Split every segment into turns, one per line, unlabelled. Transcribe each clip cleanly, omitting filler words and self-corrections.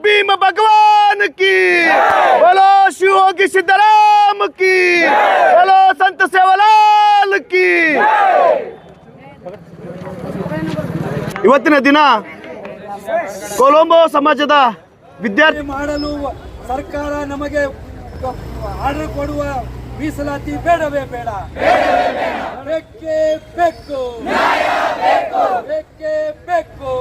भीम भगवान की, बोलो शिव योगी सिद्धराम की, बोलो संत सेवालाल की। ಇವತ್ತಿನ ದಿನ ಕೊಲಂಬೋ ಸಮಾಜದ ವಿದ್ಯಾರ್ಥಿ
ಮಾಡಲು ಸರ್ಕಾರ ನಮಗೆ ಆರ್ಡರ್ ಕೊಡುವ ಮೀಸಲಾತಿ ಬೇಡವೇ ಬೇಡ, ಬೇಕೇ ಬೇಕು, ಬೇಕೇ ಬೇಕು,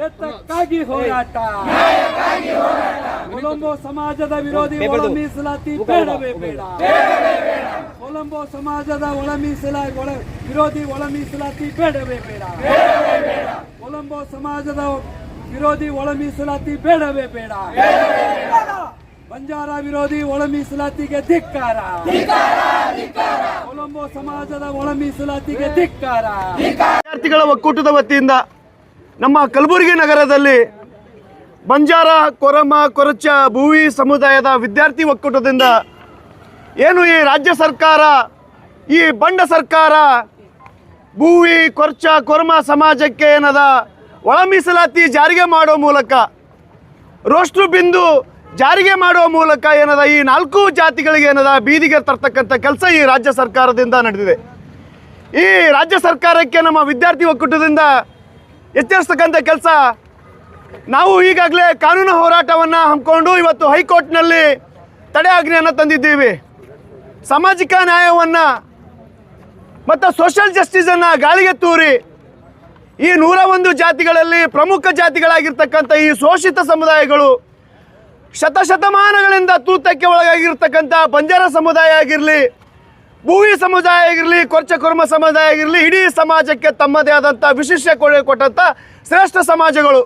ಎತ್ತಕ್ಕಾಗಿ ಹೋರಾಟ, ಕೊಲಂಬೋ ಸಮಾಜದ ವಿರೋಧಿ ಒಳ ಮೀಸಲಾತಿ ಬೇಡವೇ ಬೇಡ, ಕೊಲಂಬೋ ಸಮಾಜದ ವಿರೋಧಿ ಒಳ ಮೀಸಲಾತಿ ಬೇಡವೇ ಬೇಡ, ಕೊಲಂಬೋ ಸಮಾಜದ ವಿರೋಧಿ ಒಳ ಮೀಸಲಾತಿ ಬೇಡವೇ ಬೇಡ, ಬಂಜಾರ ವಿರೋಧಿ ಒಳ ಮೀಸಲಾತಿಗೆ ಧಿಕ್ಕಾರ, ಕೊಲಂಬೋ ಸಮಾಜದ ಒಳ ಮೀಸಲಾತಿಗೆ ಧಿಕ್ಕಾರ.
ವಿದ್ಯಾರ್ಥಿಗಳ ಒಕ್ಕೂಟದ ವತಿಯಿಂದ ನಮ್ಮ ಕಲಬುರಗಿ ನಗರದಲ್ಲಿ ಬಂಜಾರ ಕೊರಮ ಕೊರಚ ಭೂವಿ ಸಮುದಾಯದ ವಿದ್ಯಾರ್ಥಿ ಒಕ್ಕೂಟದಿಂದ ಏನು ಈ ರಾಜ್ಯ ಸರ್ಕಾರ, ಈ ಬಂಡ ಸರ್ಕಾರ ಭೂವಿ ಕೊರ್ಚ ಕೊರಮ ಸಮಾಜಕ್ಕೆ ಏನದ ಒಳ ಮೀಸಲಾತಿ ಜಾರಿಗೆ ಮಾಡೋ ಮೂಲಕ, ರೋಸ್ಟ್ರು ಬಿಂದು ಜಾರಿಗೆ ಮಾಡುವ ಮೂಲಕ ಏನದ ಈ 4 ಜಾತಿಗಳಿಗೆ ಏನದ ಬೀದಿಗೆ ತರ್ತಕ್ಕಂಥ ಕೆಲಸ ಈ ರಾಜ್ಯ ಸರ್ಕಾರದಿಂದ ನಡೆದಿದೆ. ಈ ರಾಜ್ಯ ಸರ್ಕಾರಕ್ಕೆ ನಮ್ಮ ವಿದ್ಯಾರ್ಥಿ ಒಕ್ಕೂಟದಿಂದ ಎಚ್ಚರಿಸ್ತಕ್ಕಂಥ ಕೆಲಸ, ನಾವು ಈಗಾಗಲೇ ಕಾನೂನು ಹೋರಾಟವನ್ನು ಹಮ್ಮಿಕೊಂಡು ಇವತ್ತು ಹೈಕೋರ್ಟ್ನಲ್ಲಿ ತಡೆಯಾಜ್ಞೆಯನ್ನು ತಂದಿದ್ದೀವಿ. ಸಾಮಾಜಿಕ ನ್ಯಾಯವನ್ನು ಮತ್ತು ಸೋಷಿಯಲ್ ಜಸ್ಟಿಸನ್ನು ಗಾಳಿಗೆ ತೂರಿ ಈ 101 ಜಾತಿಗಳಲ್ಲಿ ಪ್ರಮುಖ ಜಾತಿಗಳಾಗಿರ್ತಕ್ಕಂಥ ಈ ಶೋಷಿತ ಸಮುದಾಯಗಳು, ಶತಶತಮಾನಗಳಿಂದ ತೂತಕ್ಕೆ ಒಳಗಾಗಿರ್ತಕ್ಕಂಥ ಬಂಜಾರ ಸಮುದಾಯ ಆಗಿರಲಿ, ಭೂವಿ ಸಮುದಾಯ ಆಗಿರಲಿ, ಕೊರ್ಚ ಕೊರ್ಮ ಸಮುದಾಯ ಆಗಿರಲಿ, ಇಡೀ ಸಮಾಜಕ್ಕೆ ತಮ್ಮದೇ ಆದಂಥ ವಿಶಿಷ್ಟ ಕೊಡುಗೆ ಕೊಟ್ಟಂಥ ಶ್ರೇಷ್ಠ ಸಮಾಜಗಳು,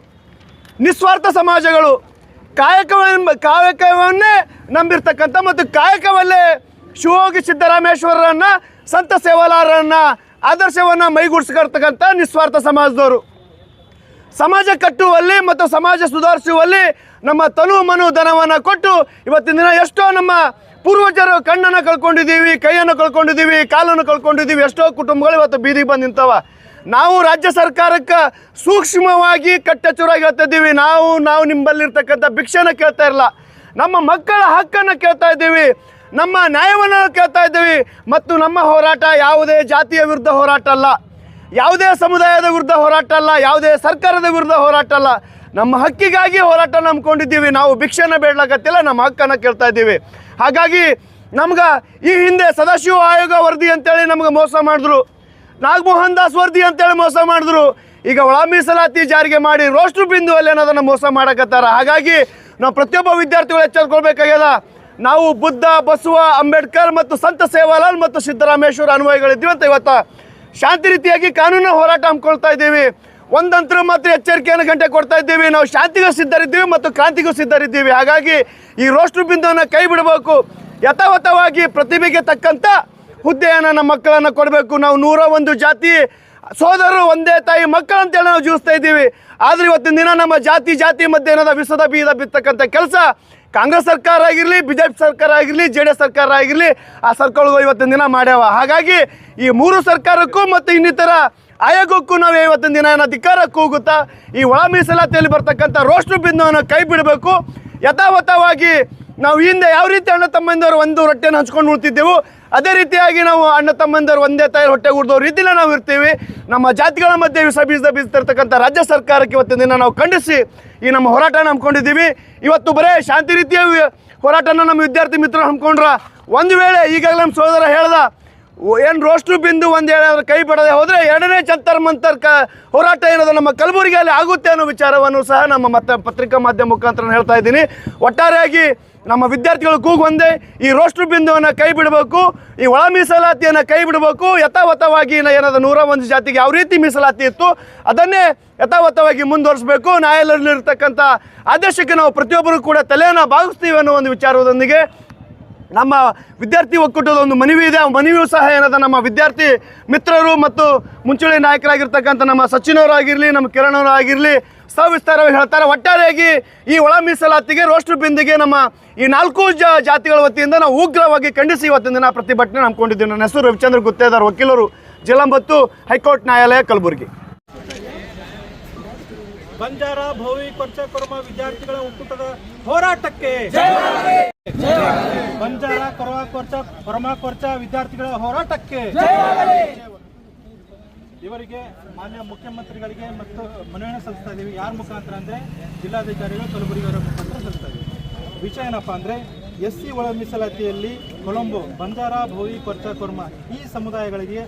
ನಿಸ್ವಾರ್ಥ ಸಮಾಜಗಳು, ಕಾಯಕವನ್ನೇ ನಂಬಿರ್ತಕ್ಕಂಥ ಮತ್ತು ಕಾಯಕವಲ್ಲೇ ಶಿವಯೋಗಿ ಸಿದ್ದರಾಮೇಶ್ವರರನ್ನ, ಸಂತ ಸೇವಾಲಾರರನ್ನ ಆದರ್ಶವನ್ನು ಮೈಗೂಡಿಸ್ಕೊಳ್ತಕ್ಕಂಥ ನಿಸ್ವಾರ್ಥ ಸಮಾಜದವರು. ಸಮಾಜ ಕಟ್ಟುವಲ್ಲಿ ಮತ್ತು ಸಮಾಜ ಸುಧಾರಿಸುವಲ್ಲಿ ನಮ್ಮ ತನು ಮನು ಧನವನ್ನು ಕೊಟ್ಟು ಇವತ್ತಿನ ದಿನ ಎಷ್ಟೋ ನಮ್ಮ ಪೂರ್ವಜರು ಕಣ್ಣನ್ನು ಕಳ್ಕೊಂಡಿದ್ದೀವಿ, ಕೈಯನ್ನು ಕಳ್ಕೊಂಡಿದ್ದೀವಿ, ಕಾಲನ್ನು ಕಳ್ಕೊಂಡಿದ್ದೀವಿ. ಎಷ್ಟೋ ಕುಟುಂಬಗಳು ಇವತ್ತು ಬೀದಿಗೆ ಬಂದು ನಿಂತವ. ನಾವು ರಾಜ್ಯ ಸರ್ಕಾರಕ್ಕೆ ಸೂಕ್ಷ್ಮವಾಗಿ ಕಟ್ಟೆಚ್ಚರಾಗಿ ಹೇಳ್ತಾ ಇದ್ದೀವಿ. ನಾವು ನಿಮ್ಮಲ್ಲಿರ್ತಕ್ಕಂಥ ಭಿಕ್ಷೆನ ಕೇಳ್ತಾ ಇರಲ್ಲ, ನಮ್ಮ ಮಕ್ಕಳ ಹಕ್ಕನ್ನು ಕೇಳ್ತಾ ಇದ್ದೀವಿ, ನಮ್ಮ ನ್ಯಾಯವನ್ನು ಕೇಳ್ತಾ ಇದ್ದೀವಿ. ಮತ್ತು ನಮ್ಮ ಹೋರಾಟ ಯಾವುದೇ ಜಾತಿಯ ವಿರುದ್ಧ ಹೋರಾಟ ಅಲ್ಲ, ಯಾವುದೇ ಸಮುದಾಯದ ವಿರುದ್ಧ ಹೋರಾಟ ಅಲ್ಲ, ಯಾವುದೇ ಸರ್ಕಾರದ ವಿರುದ್ಧ ಹೋರಾಟ ಅಲ್ಲ. ನಮ್ಮ ಹಕ್ಕಿಗಾಗಿ ಹೋರಾಟ ನಂಬ್ಕೊಂಡಿದ್ದೀವಿ. ನಾವು ಭಿಕ್ಷೆನ ಬೇಡಲಾಗತ್ತಿಲ್ಲ, ನಮ್ಮ ಹಕ್ಕನ್ನು ಕೇಳ್ತಾ ಇದ್ದೀವಿ. ಹಾಗಾಗಿ ನಮ್ಗೆ ಈ ಹಿಂದೆ ಸದಾಶಿವ ಆಯೋಗ ವರದಿ ಅಂತೇಳಿ ನಮ್ಗೆ ಮೋಸ ಮಾಡಿದ್ರು, ನಾಗಮೋಹನ್ ದಾಸ್ ವರದಿ ಅಂತೇಳಿ ಮೋಸ ಮಾಡಿದ್ರು. ಈಗ ಒಳ ಮೀಸಲಾತಿ ಜಾರಿಗೆ ಮಾಡಿ ರೋಸ್ಟ್ರು ಬಿಂದು ಅಲ್ಲಿ ಅನ್ನೋದನ್ನು ಮೋಸ ಮಾಡಕತ್ತಾರ. ಹಾಗಾಗಿ ನಾವು ಪ್ರತಿಯೊಬ್ಬ ವಿದ್ಯಾರ್ಥಿಗಳು ಎಚ್ಚರಿಕೊಳ್ಬೇಕಾಗ್ಯದ. ನಾವು ಬುದ್ಧ, ಬಸವ, ಅಂಬೇಡ್ಕರ್ ಮತ್ತು ಸಂತ ಸೇವಾಲಾಲ್ ಮತ್ತು ಸಿದ್ದರಾಮೇಶ್ವರ ಅನ್ವಯಗಳಿದ್ದೀವಿ ಅಂತ ಇವತ್ತು ಶಾಂತಿ ರೀತಿಯಾಗಿ ಕಾನೂನು ಹೋರಾಟ ಹಮ್ಮಿಕೊಳ್ತಾ ಇದ್ದೀವಿ. ಒಂದಂತರ ಮಾತ್ರ ಎಚ್ಚರಿಕೆಯನ್ನು ಗಂಟೆ ಕೊಡ್ತಾ ಇದ್ದೀವಿ. ನಾವು ಶಾಂತಿಗೂ ಸಿದ್ಧರಿದ್ದೀವಿ ಮತ್ತು ಕ್ರಾಂತಿಗೂ ಸಿದ್ಧರಿದ್ದೀವಿ. ಹಾಗಾಗಿ ಈ ರೋಸ್ಟ್ರು ಬಿಂದುವನ್ನು ಕೈ ಬಿಡಬೇಕು. ಯಥಾವತ್ತವಾಗಿ ಪ್ರತಿಭೆಗೆ ತಕ್ಕಂಥ ಹುದ್ದೆಯನ್ನು ನಮ್ಮ ಮಕ್ಕಳನ್ನು ಕೊಡಬೇಕು. ನಾವು 101 ಜಾತಿ ಸೋದರರು ಒಂದೇ ತಾಯಿ ಮಕ್ಕಳು ಅಂತೇಳಿ ನಾವು ಜೀವಿಸ್ತಾ ಇದ್ದೀವಿ. ಆದರೆ ಇವತ್ತಿನ ದಿನ ನಮ್ಮ ಜಾತಿ ಮಧ್ಯೆ ಏನದ ವಿಷದ ಬೀಜ ಬಿತ್ತಕ್ಕಂಥ ಕೆಲಸ ಕಾಂಗ್ರೆಸ್ ಸರ್ಕಾರ ಆಗಿರಲಿ, BJP ಸರ್ಕಾರ ಆಗಿರಲಿ, JDS ಸರ್ಕಾರ ಆಗಿರಲಿ, ಆ ಸರ್ಕಾರಗಳು ಇವತ್ತಿನ ದಿನ ಮಾಡ್ಯಾವ. ಹಾಗಾಗಿ ಈ 3 ಸರ್ಕಾರಕ್ಕೂ ಮತ್ತು ಇನ್ನಿತರ ಆಯೋಗಕ್ಕೂ ನಾವು ಇವತ್ತಿನ ದಿನ ಅಧಿಕಾರ ಕೂಗುತ್ತಾ ಈ ಒಳ ಮೀಸಲಾತಿಯಲ್ಲಿ ಬರ್ತಕ್ಕಂಥ ರೋಸ್ಟ್ರು ಬಿಂದುವನ್ನು ಕೈ ಬಿಡಬೇಕು. ಯಥಾವತ್ತವಾಗಿ ನಾವು ಹಿಂದೆ ಯಾವ ರೀತಿ ಅಣ್ಣ ತಮ್ಮಂದಿರು ಒಂದು ರೊಟ್ಟೆಯನ್ನು ಹಂಚ್ಕೊಂಡು ಉಳ್ತಿದ್ದೆವು, ಅದೇ ರೀತಿಯಾಗಿ ನಾವು ಅಣ್ಣ ತಮ್ಮಂದಿರು ಒಂದೇ ತಾಯಿ ಹೊಟ್ಟೆ ಉಡ್ದೋ ರೀತಿಯಲ್ಲಿ ನಾವು ಇರ್ತೀವಿ. ನಮ್ಮ ಜಾತಿಗಳ ಮಧ್ಯೆ ವಿಷ ಬೀಜತಿರ್ತಕ್ಕಂಥ ರಾಜ್ಯ ಸರ್ಕಾರಕ್ಕೆ ಇವತ್ತಿನ ದಿನ ನಾವು ಖಂಡಿಸಿ ಈ ನಮ್ಮ ಹೋರಾಟ ಹಮ್ಮಿಕೊಂಡಿದ್ದೀವಿ. ಇವತ್ತು ಬರೇ ಶಾಂತಿ ರೀತಿಯ ಹೋರಾಟನ ನಮ್ಮ ವಿದ್ಯಾರ್ಥಿ ಮಿತ್ರರು ಹಮ್ಮಿಕೊಂಡ್ರ, ಒಂದು ವೇಳೆ ಈಗಾಗಲೇ ನಮ್ಮ ಸೋದರ ಹೇಳ್ದ ಏನು ರೋಸ್ಟ್ರು ಬಿಂದು ಒಂದು ಹೇಳೋದ್ರ ಕೈ ಬಿಡದೆ ಹೋದರೆ 2ನೇ ಜಂತರ್ ಮಂತರ್ ಹೋರಾಟ ಏನದು ನಮ್ಮ ಕಲಬುರಗಿಯಲ್ಲಿ ಆಗುತ್ತೆ ಅನ್ನೋ ವಿಚಾರವನ್ನು ಸಹ ನಮ್ಮ ಪತ್ರಿಕಾ ಮಾಧ್ಯಮ ಮುಖಾಂತರ ಹೇಳ್ತಾ ಇದ್ದೀನಿ. ಒಟ್ಟಾರೆಯಾಗಿ ನಮ್ಮ ವಿದ್ಯಾರ್ಥಿಗಳು ಕೂಗು ಒಂದೇ, ಈ ರೋಸ್ಟ್ರು ಬಿಂದುವನ್ನು ಕೈ ಬಿಡಬೇಕು, ಈ ಒಳ ಮೀಸಲಾತಿಯನ್ನು ಕೈ ಬಿಡಬೇಕು. ಯಥಾವತ್ತವಾಗಿ ಏನಾದ 101 ಜಾತಿಗೆ ಯಾವ ರೀತಿ ಮೀಸಲಾತಿ ಇತ್ತು ಅದನ್ನೇ ಯಥಾವತ್ತವಾಗಿ ಮುಂದುವರಿಸಬೇಕು. ನ್ಯಾಯಾಲಯದಲ್ಲಿರ್ತಕ್ಕಂಥ ಆದೇಶಕ್ಕೆ ನಾವು ಪ್ರತಿಯೊಬ್ಬರು ಕೂಡ ತಲೆಯನ್ನು ಭಾಗಿಸ್ತೀವಿ ಅನ್ನೋ ಒಂದು ವಿಚಾರದೊಂದಿಗೆ ನಮ್ಮ ವಿದ್ಯಾರ್ಥಿ ಒಕ್ಕೂಟದ ಒಂದು ಮನವಿ ಇದೆ. ಆ ಮನವಿಯೂ ಸಹ ಏನದ ನಮ್ಮ ವಿದ್ಯಾರ್ಥಿ ಮಿತ್ರರು ಮತ್ತು ಮುಂಚೂಣಿ ನಾಯಕರಾಗಿರ್ತಕ್ಕಂಥ ನಮ್ಮ ಸಚಿನವರಾಗಿರಲಿ, ನಮ್ಮ ಕಿರಣ್ ಅವರಾಗಿರಲಿ ಸವಿಸ್ತಾರವಾಗಿ ಹೇಳ್ತಾರೆ. ಒಟ್ಟಾರೆಯಾಗಿ ಈ ಒಳ ಮೀಸಲಾತಿಗೆ ರೋಸ್ಟ್ರು ಬಿಂದಿಗೆ ನಮ್ಮ ಈ 4 ಜಾತಿಗಳ ವತಿಯಿಂದ ನಾವು ಉಗ್ರವಾಗಿ ಖಂಡಿಸಿ ಇವತ್ತಿನ ದಿನ ಪ್ರತಿಭಟನೆ ಹಮ್ಮಿಕೊಂಡಿದ್ದೀವಿ. ನನ್ನ ಹೆಸರು ರವಿಚಂದ್ರ ಗುತ್ತೇದಾರ್, ವಕೀಲರು, ಜಿಲ್ಲಾ ಮತ್ತು ಹೈಕೋರ್ಟ್ ನ್ಯಾಯಾಲಯ, ಕಲಬುರಗಿ.
ಬಂಜಾರ ಭೋವಿ ಕೊರ್ಚ ಕೊರ್ಮ ವಿದ್ಯಾರ್ಥಿಗಳ ಒಕ್ಕೂಟದ ಹೋರಾಟಕ್ಕೆ ಬಂಜಾರ ಕೊರವ ಕೊರ್ಚ ಕೊರ್ಮ ಕೊರ್ಚ ವಿದ್ಯಾರ್ಥಿಗಳ ಹೋರಾಟಕ್ಕೆ ಇವರಿಗೆ ಮಾನ್ಯ ಮುಖ್ಯಮಂತ್ರಿಗಳಿಗೆ ಮತ್ತು ಮನವಿಯನ್ನು ಸಲ್ಲಿಸ್ತಾ ಇದ್ದೀವಿ. ಯಾರ ಮುಖಾಂತರ ಅಂದರೆ ಜಿಲ್ಲಾಧಿಕಾರಿಗಳು ಕಲಬುರಗಿ ಅವರ ಮುಖಾಂತರ ಸಲ್ಲಿಸ್ತಾ ಇದ್ದೀವಿ. ವಿಷಯ ಏನಪ್ಪ ಅಂದರೆ SC ಒಳ ಮೀಸಲಾತಿಯಲ್ಲಿ ಕೊಲಂಬೋ ಬಂಜಾರ ಭೋವಿ ಕೊರ್ಚ ಕೊರ್ಮ ಈ ಸಮುದಾಯಗಳಿಗೆ